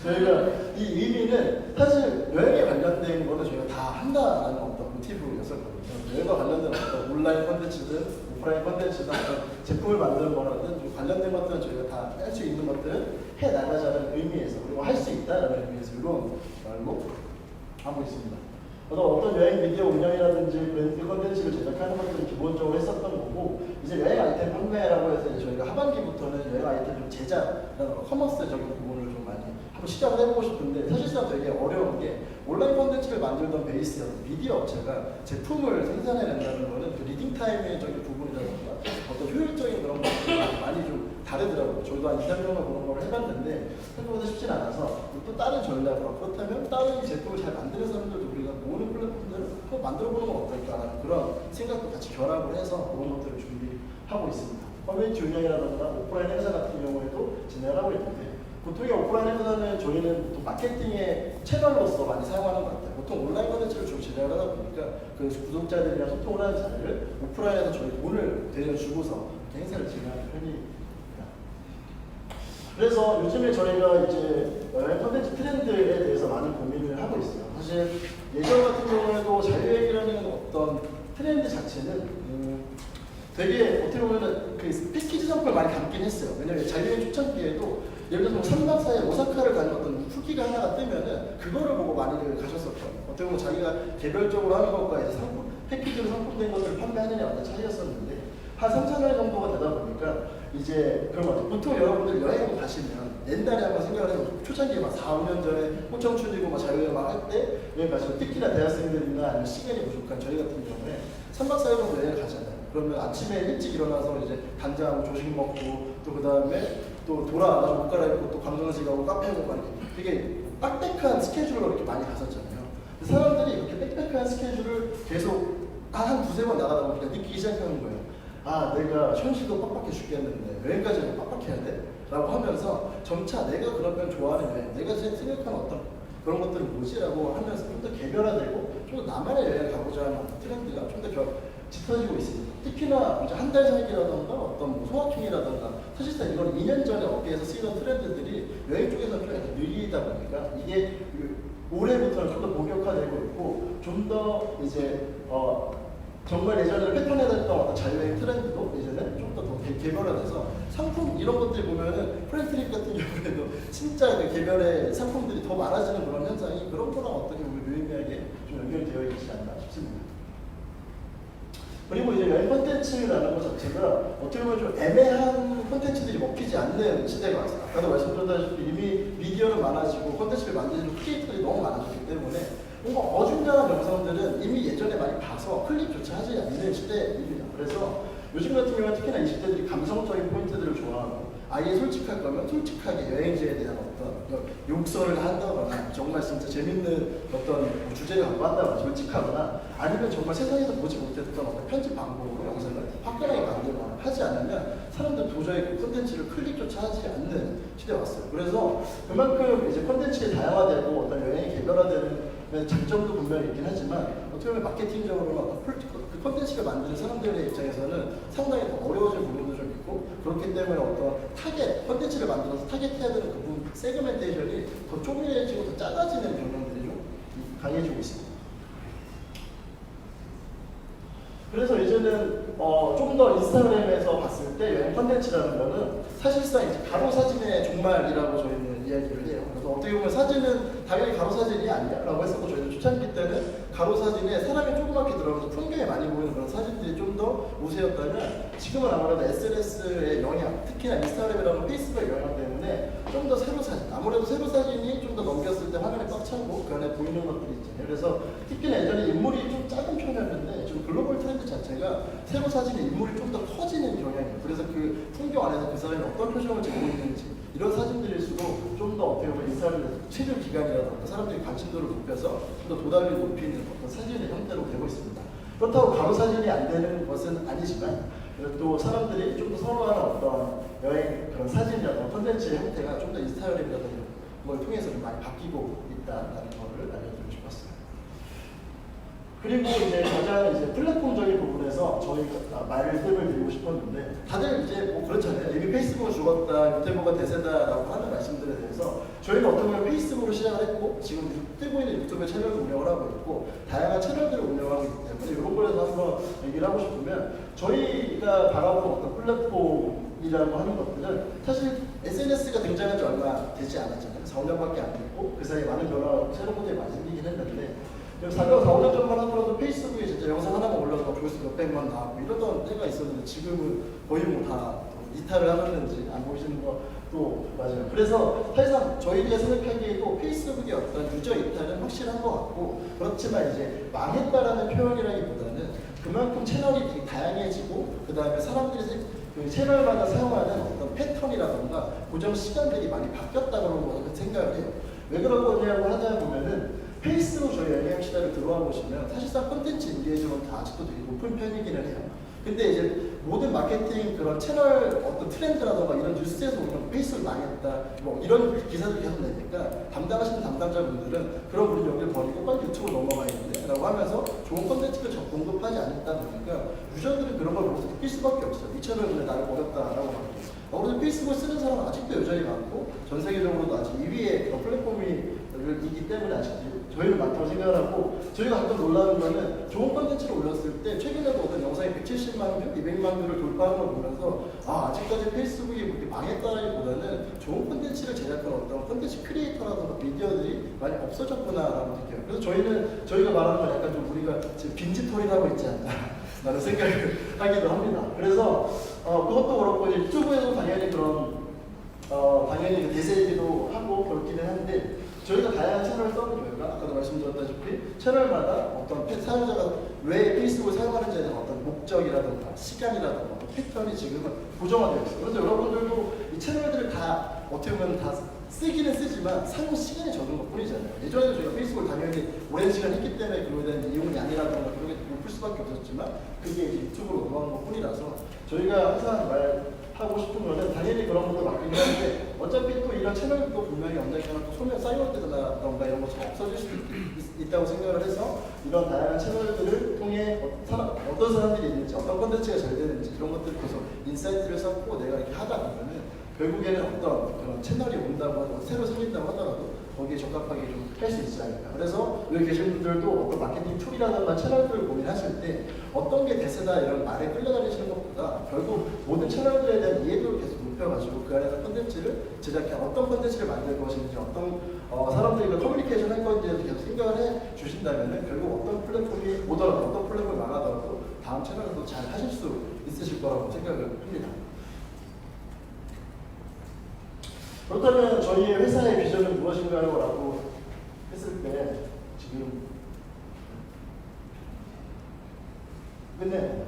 저희가 이 의미는 사실 여행에 관련된 거는 저희가 다 한다라는 어떤 모티브였었거든요. 여행과 관련된 어떤 온라인 컨텐츠든 오프라인 컨텐츠든 어떤 제품을 만드는 거라든 관련된 것들은 저희가 다 할 수 있는 것들은 해나가자는 의미에서, 그리고 할 수 있다라는 의미에서 이런 말로 하고 있습니다. 그래서 어떤 여행 미디어 운영이라든지 브랜드 컨텐츠를 제작하는 것들은 기본적으로 했었던 거고, 이제 여행 아이템 판매라고 해서 이제 저희가 하반기부터는 여행 아이템 좀 제작이라는 커머스적인 부분을 좀 많이 한번 시작을 해보고 싶은데, 사실상 되게 어려운 게 온라인 컨텐츠를 만들던 베이스였던 미디어 업체가 제품을 생산해낸다는 거는 그 리딩 타임의 적인 부분이라든가 어떤 효율적인 그런 것들이 많이 좀 다르더라고요. 저희도 한 2, 3년간 그런 걸 해봤는데 생각보다 쉽진 않아서 또 다른 전략으로, 그렇다면 다른 제품을 잘 만드는 사람들도 우리가 모으는 플랫폼들을 한번 만들어보는 건 어떨까, 그런 생각도 같이 결합을 해서 그런 것들을 준비하고 있습니다. 커뮤니티 운영이라든가 오프라인 행사 같은 경우에도 진행하고 있는데, 보통의 오프라인 행사는 저희는 또 마케팅의 채널로서 많이 사용하는 것 같아요. 보통 온라인 컨텐츠를 좀 진행을 하다 보니까 그 구독자들이랑 소통을 하는 자리를 오프라인에서 저희 돈을 대려 주고서 행사를 진행하는 편입니다. 그래서 요즘에 저희가 이제 여행 컨텐츠 트렌드에 대해서 많은 고민을 하고 있어요. 사실 예전 같은 경우에도 자유여행이라는 어떤 트렌드 자체는 되게 어떻게 보면은 그 패키지 상품을 많이 담긴 했어요. 왜냐면 자유여행 초창기에도 예를 들어서 3박 4일 오사카를 가는 어떤 후기가 하나가 뜨면은 그거를 보고 많이들 가셨었거든요. 어떻게 보면 자기가 개별적으로 하는 것과 이제 패키지로 상품된 것을 판매하느냐 완전 차이였었는데, 한 3,000원 정도가 되다 보니까 이제 그런 것 같아요. 보통 여러분들 여행 가시면 옛날에 한번 생각을 해서 초창기에 막 4, 5년 전에 호청춘이고 막 자유여행 막 할 때 여행 가시면 특히나 대학생들이나 아니면 시간이 부족한 저희 같은 경우에 3박 4일 정도 여행 가잖아요. 그러면 아침에 일찍 일어나서 이제 간장하고 조식 먹고 또 그 다음에 또 돌아와서 옷 갈아입고 또 관광지 가고 카페 가고 막 이렇게 되게 빡빡한 스케줄로 이렇게 많이 갔었잖아요. 사람들이 이렇게 빽빽한 스케줄을 계속 한 두세 번 나가다 보니까 느끼기 시작하는 거예요. 아, 내가 현실도 빡빡해 죽겠는데 여행까지 는 빡빡해야 돼? 라고 하면서 점차 내가 그러면 좋아하는 여행, 내가 생각하는 어떤 그런 것들은 뭐지? 라고 하면서 좀 더 개별화되고 좀 더 나만의 여행을 가보자 하는 트렌드가 좀 더 짙어지고 있습니다. 특히나 이제 한 달 살기라던가 어떤 뭐 소확행이라던가 사실상 이건 2년 전에 업계에서 쓰이던 트렌드들이 여행 쪽에서 좀 약간 느리다 보니까 이게 올해부터는 좀 더 본격화되고 있고 좀 더 이제 정말 예전에 패턴화됐던 어떤 자유여행 트렌드도 이제는 좀 더 개별화돼서 상품 이런 것들 보면은 프렌트릭 같은 경우에도 진짜 그 개별의 상품들이 더 많아지는 그런 현상이 그런 거랑 어떻게 보면 유의미하게 좀 연결되어 있지 않나 싶습니다. 그리고 이제 여행 콘텐츠라는 것 자체가 어떻게 보면 좀 애매한 콘텐츠들이 먹히지 않는 시대가 왔어요. 아까도 말씀드렸다시피 이미 미디어는 많아지고 콘텐츠를 만드는 크리에이터들이 너무 많아졌기 때문에 뭔가 어중간한 영상들은 이미 예전에 많이 봐서 클릭조차 하지 않는 시대입니다. 그래서 요즘 같은 경우는 특히나 20대들이 감성적인 포인트들을 좋아하고 아예 솔직할 거면 솔직하게 여행지에 대한 어떤 욕설을 한다거나 정말 진짜 재밌는 어떤 주제를 갖고 한다거나 솔직하거나 아니면 정말 세상에서 보지 못했던 어떤 편집 방법으로 영상을 화끈하게 만들거나 하지 않으면 사람들 도저히 그 콘텐츠를 클릭조차 하지 않는 시대에 왔어요. 그래서 그만큼 이제 콘텐츠가 다양화되고 어떤 여행이 개별화되는 장점도 분명히 있긴 하지만 어떻게 보면 마케팅적으로나 그 콘텐츠를 만드는 사람들의 입장에서는 상당히 더 어려워진 부분도 좀 있고 그렇기 때문에 어떤 타겟, 콘텐츠를 만들어서 타겟해야 되는 그 부분, 세그멘테이션이 더 쪼개지고 더 작아지는 경향들이 좀 강해지고 있습니다. 그래서 이제는 좀 더 인스타그램에서 봤을 때 여행 콘텐츠라는 거는 사실상 이제 가로 사진의 종말이라고 저희는 이야기를 해요. 그래서 어떻게 보면 사진은 당연히 가로 사진이 아니야라고 했었고 저희는 초창기 때는 가로 사진에 사람이 조그맣게 들어가서 풍경이 많이 보이는 그런 사진들이 좀 더 우세였다면 지금은 아무래도 SNS의 영향, 특히나 인스타그램이라는 페이스북의 영향 때문에 좀 더 세로 사진, 아무래도 세로 사진이 좀 더 넘겼을 때 화면에 꽉 차고 그 안에 보이는 것들이 있잖아요. 그래서 특히나 예전에 인물이 좀 작은 편이었는데 지금 글로벌 트렌드 자체가 세로 사진의 인물이 좀 더 커지는 경향이에요. 그래서 그 풍경 안에서 그 사람이 어떤 표정을 지고 있는지 이런 사진들일수록 좀 더 어떻게 보면 인스타그램 체류 기간이라든가 사람들이 관심도를 높여서 좀 더 도달을 높이는 어떤 사진의 형태로 되고 있습니다. 그렇다고 가로 사진이 안 되는 것은 아니지만 또 사람들이 좀 더 선호하는 어떤 여행 그런 사진이라든가 콘텐츠의 형태가 좀 더 인스타그램이라든가 그걸 통해서 좀 많이 바뀌고 있다는 거를 알려드리고 싶었어요. 그리고 이제 가장 이제 플랫폼적인 부분에서 저희가 말씀을 드리고 싶었는데 다들 이제 뭐 그렇잖아요. 이미 페이스북은 죽었다, 유튜브가 대세다라고 하는 말씀들에 대해서 저희는 어떤 보면 페이스북으로 시작을 했고 지금 뜨고 있는 유튜브 채널을 운영을 하고 있고 다양한 채널들을 운영하고 있기 때문에 이런 거에서 한번 얘기를 하고 싶으면 저희가 바라보는 어떤 플랫폼이라고 하는 것들은 사실 SNS가 등장한 지 얼마 되지 않았잖아요. 4, 5년밖에 안 됐고 그 사이에 많은 변화가 새로운 것들이 많이 생기긴 했는데 4, 5년 전만 하더라도 페이스북에 진짜 영상 하나만 올려서 조회수 몇백만 나오고 이러던 때가 있었는데 지금은 거의 뭐 다 이탈을 하셨는지 안 보시는 것도 맞아요. 그래서 사실상 저희가 생각하기에도 페이스북의 어떤 유저 이탈은 확실한 것 같고 그렇지만 이제 망했다라는 표현이라기보다는 그만큼 채널이 되게 다양해지고 그 다음에 사람들이 그 채널마다 사용하는 어떤 패턴이라던가 고정 시간들이 많이 바뀌었다고 생각을 해요. 왜 그런 거냐고 하다 보면은 페이스북 저희 여행 시대를 들어와 보시면 사실상 콘텐츠 인게이지먼트 아직도 되게 높은 편이기는 해요. 근데 이제 모든 마케팅 그런 채널 어떤 트렌드라던가 이런 뉴스에서 보면 페이스북 망했다 뭐 이런 기사들 계속 내니까 담당하시는 담당자분들은 그런 분력을 버리고 빨리 유튜브로 넘어가야 되는데 라고 하면서 좋은 콘텐츠를 공급하지 않다 보니까 유저들은 그런 걸 보면서 느낄 수밖에 없어요. 이 채널은 나를 버렸다라고 하고 아무래도 페이스북을 쓰는 사람은 아직도 여전히 많고 전 세계적으로도 아직 2위의 플랫폼이기 때문에 아직도 저희는 많다고 생각을 하고 저희가 가끔 놀라는 거는 좋은 콘텐츠를 올렸을 때 최근에도 어떤 영상이 170만 뷰, 200만 뷰를 돌파하는 걸 보면서 아직까지 페이스북이 그렇게 망했다라기보다는 좋은 콘텐츠를 제작하는 어떤 콘텐츠 크리에이터라든가 미디어들이 많이 없어졌구나라고 느껴요. 그래서 저희가 말하는 건 약간 좀 우리가 지금 빈집털이를 하고 있지 않나 라는 생각을 하기도 합니다. 그래서 그것도 그렇고 이제 유튜브에도 당연히 그런 당연히 대세이기도 하고 그렇기는 한데 저희가 다양한 채널을 써본 결과 아까도 말씀드렸다시피 채널마다 어떤 사용자가 왜 페이스북을 사용하는지에 대한 어떤 목적이라든가 시간이라든가 패턴이 지금은 고정화되어 있어요. 그래서 여러분들도 이 채널들을 다 어떻게 보면 다 쓰기는 쓰지만 사용 시간이 적은 것 뿐이잖아요. 예전에도 저희가 페이스북을 당연히 오랜 시간 했기 때문에 그거에 대한 이용량이라든가 그런 게 높을 수밖에 없었지만 그게 이제 유튜브로 넘어간 것 뿐이라서 저희가 항상 하고 싶은 거는 당연히 그런 것도 맞긴 한데 어차피 또 이런 채널도 분명히 언젠가는 또 소멸 사이월드라던가 이런 것처럼 없어질 수도 있다고 생각을 해서 이런 다양한 채널들을 통해 어떤 사람들이 있는지 어떤 컨텐츠가 잘 되는지 이런 것들을 계속 인사이트를 쌓고 내가 이렇게 하다 보면은 결국에는 어떤 그런 채널이 온다고 하고 새로 생긴다고 하더라도 거기에 적합하게 좀 할 수 있지 않을까. 그래서 여기 계신 분들도 어떤 마케팅 툴이라든가 채널들을 고민하실 때 어떤 게 대세다 이런 말에 끌려다니시는 것보다 결국 모든 채널들에 대한 이해도를 계속 높여가지고 그 안에서 컨텐츠를 제작해 어떤 컨텐츠를 만들 것인지 어떤 사람들과 커뮤니케이션 할 건지에 계속 생각을 해 주신다면 결국 어떤 플랫폼이 오더라도 어떤 플랫폼이 망하더라도 다음 채널도 잘 하실 수 있으실 거라고 생각을 합니다. 그렇다면 저희의 회사의 비전은 무엇인가요? 라고 했을 때 지금 끝내요.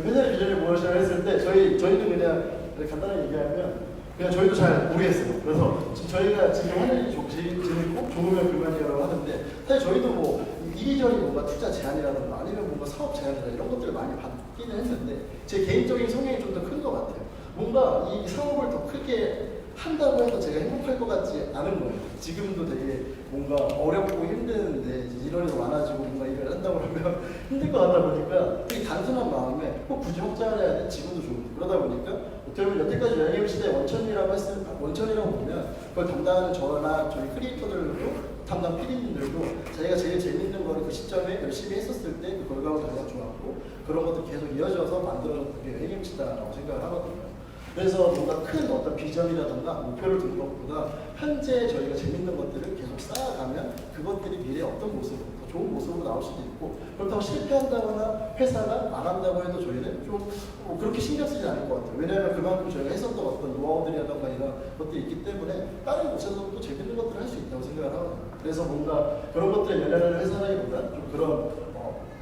회사의 비전이 무엇이라고 했을 때 저희도 그냥 간단하게 얘기하면 그냥 저희도 잘 모르겠어요. 그래서 지금 저희가 지금 하는 일이 재밌고 좋으면 그만이라고 하는데 사실 저희도 뭐 이리저리 뭔가 투자 제안이라든가 아니면 뭔가 사업 제안이나 이런 것들을 많이 받기는 했는데 제 개인적인 성향이 좀 더 큰 것 같아요. 뭔가 이 사업을 더 크게 한다고 해서 제가 행복할 것 같지 않은 거예요. 지금도 되게 뭔가 어렵고 힘드는데 인원이 많아지고 뭔가 일을 한다고 하면 힘들 것 같다 보니까 되게 단순한 마음에 꼭 굳이 확장을 해야 돼. 지금도 좋은데 그러다 보니까 어떻게 보면 여태까지 여행의 시대 원천이라고 보면 그걸 담당하는 저나 저희 크리에이터들도 담당 PD님들도 자기가 제일 재밌는 거를 그 시점에 열심히 했었을 때 그 결과가 가장 좋았고 그런 것도 계속 이어져서 만들어졌던 게 여행의 시대라고 생각을 하거든요. 그래서 뭔가 큰 어떤 비전이라든가 목표를 두는 것보다 현재 저희가 재밌는 것들을 계속 쌓아가면 그것들이 미래에 어떤 모습으로 더 좋은 모습으로 나올 수도 있고 그렇다고 실패한다거나 회사가 망한다고 해도 저희는 좀 그렇게 신경 쓰지 않을 것 같아요. 왜냐하면 그만큼 저희가 했었던 어떤 노하우들이라든가 이런 것들이 있기 때문에 다른 곳에서도 또 재밌는 것들을 할 수 있다고 생각을 하거든요. 그래서 뭔가 그런 것들에 연연을 회사라기보다 좀 그런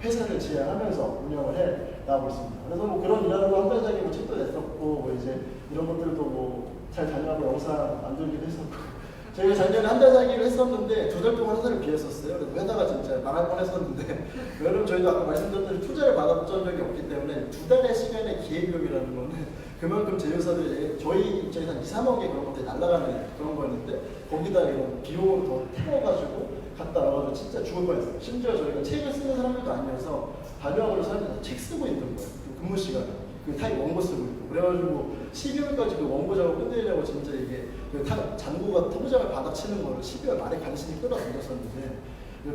회사를 지향하면서 운영을 해 나가고 있습니다. 그래서 뭐 그런 일하는 거 한 달짜리 뭐 책도 냈었고 뭐 이제 이런 것들도 뭐 잘 다녀가고 영상 만들기도 했었고 저희가 작년에 한 달 살기를 했었는데 2달 동안 회사를 비웠었어요. 그래서 회사가 진짜 망할 뻔했었는데 여러분 저희도 아까 말씀드렸듯이 투자를 받아본 적이 없기 때문에 2달의 시간의 기회비용이라는 거는 그만큼 제휴사들이 저희 입장에서 2, 3억 개 그런 것들이 날아가는 그런 거였는데 거기다 이런 비용을 더 태워가지고 갔다 와가지고 진짜 죽을 뻔했어요. 심지어 저희가 책을 쓰는 사람들도 아니어서 반영으로 사람들이 책 쓰고 있는 거예요. 그 근무 시간에 그 타입 원고 쓰고 있고 그래가지고 12월까지 그 원고 작업 끝내려고 진짜 이게 그 잔고가 통장을 받아치는 거를 12월 말에 간신히 끌어당겼었는데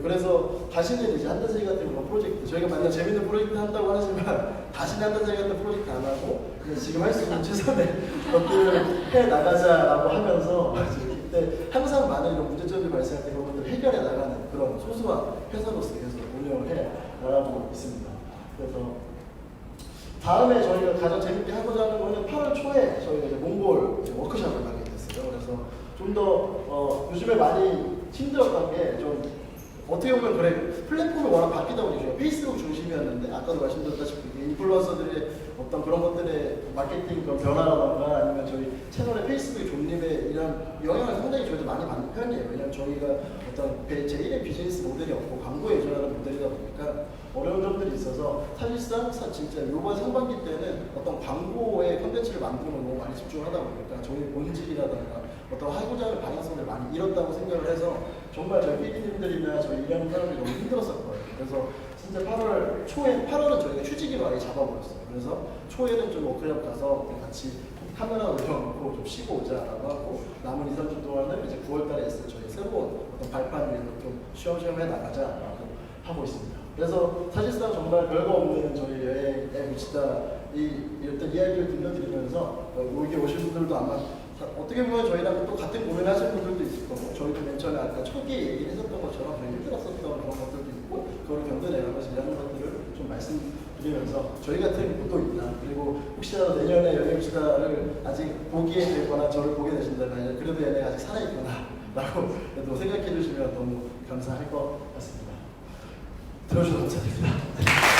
그래서 다시는 이제 한달살기 같은 그런 프로젝트 저희가 만약 재밌는 프로젝트 한다고 하지만 다시는 한달살기 같은 프로젝트 안 하고 지금 할 수 있는 최선의 것들을 해 나가자라고 하면서 그때 항상 많은 이런 문제점이 발생할 때 그런 것들을 해결해 나가는 그런 소소한 회사로서 계속 운영을 해 나가고 있습니다. 그래서 다음에 저희가 가장 재밌게 하고자 하는 거는 8월 초에 저희가 이제 몽골 워크숍을 하게 됐어요. 그래서 좀 더 요즘에 많이 힘들었던 게 좀 어떻게 보면 그래 플랫폼이 워낙 바뀌다 보니까 페이스북 중심이었는데 아까도 말씀드렸다시피 인플루언서들의 어떤 그런 것들의 마케팅 그런 변화라던가 아니면 저희 채널의 페이스북의 존립에 이런 영향을 상당히 저희도 많이 받는 편이에요. 왜냐하면 저희가 어떤 제1의 비즈니스 모델이 없고 광고에 의존하는 모델이다 보니까 어려운 점들이 있어서 사실상 진짜 이번 상반기 때는 어떤 광고의 컨텐츠를 만드는 걸 너무 많이 집중하다 보니까 저희 본질이라던가 어떤 하고자 하는 방향성을 많이 잃었다고 생각을 해서 정말 저희 PD님들이나 저희 일하는 사람들이 너무 힘들었을 거예요. 그래서 진짜 8월 초에 8월은 저희가 휴직으로 아예 잡아버렸어요. 그래서 초에는 좀 워크숍 가서 같이 카메라 올려놓고 좀 쉬고 오자라고 하고 남은 2, 3주 동안은 이제 9월달에 있을 저희 새로운 어떤 발판 위에서 좀 쉬엄쉬엄 해 나가자라고 하고 있습니다. 그래서 사실상 정말 별거 없는 저희 여행에 묻히다 이 어떤 이야기를 들려드리면서 여기 오신 분들도 아마 어떻게 보면 저희랑 또 같은 고민을 하시는 분들도 있을 거고 저희도 맨 처음에 아까 초기에 얘기를 했었던 것처럼 저희 힘들었었던 그런 것들도 있고 그걸 견뎌내가면서 일하는 것들을 좀 말씀드리면서 저희 같은 것도 있나 그리고 혹시라도 내년에 여행시다를 아직 보기에 되거나 저를 보게 되신다면 그래도 얘네 아직 살아있구나 라고 또 생각해 주시면 너무 감사할 것 같습니다. 들어주셔서 감사드립니다.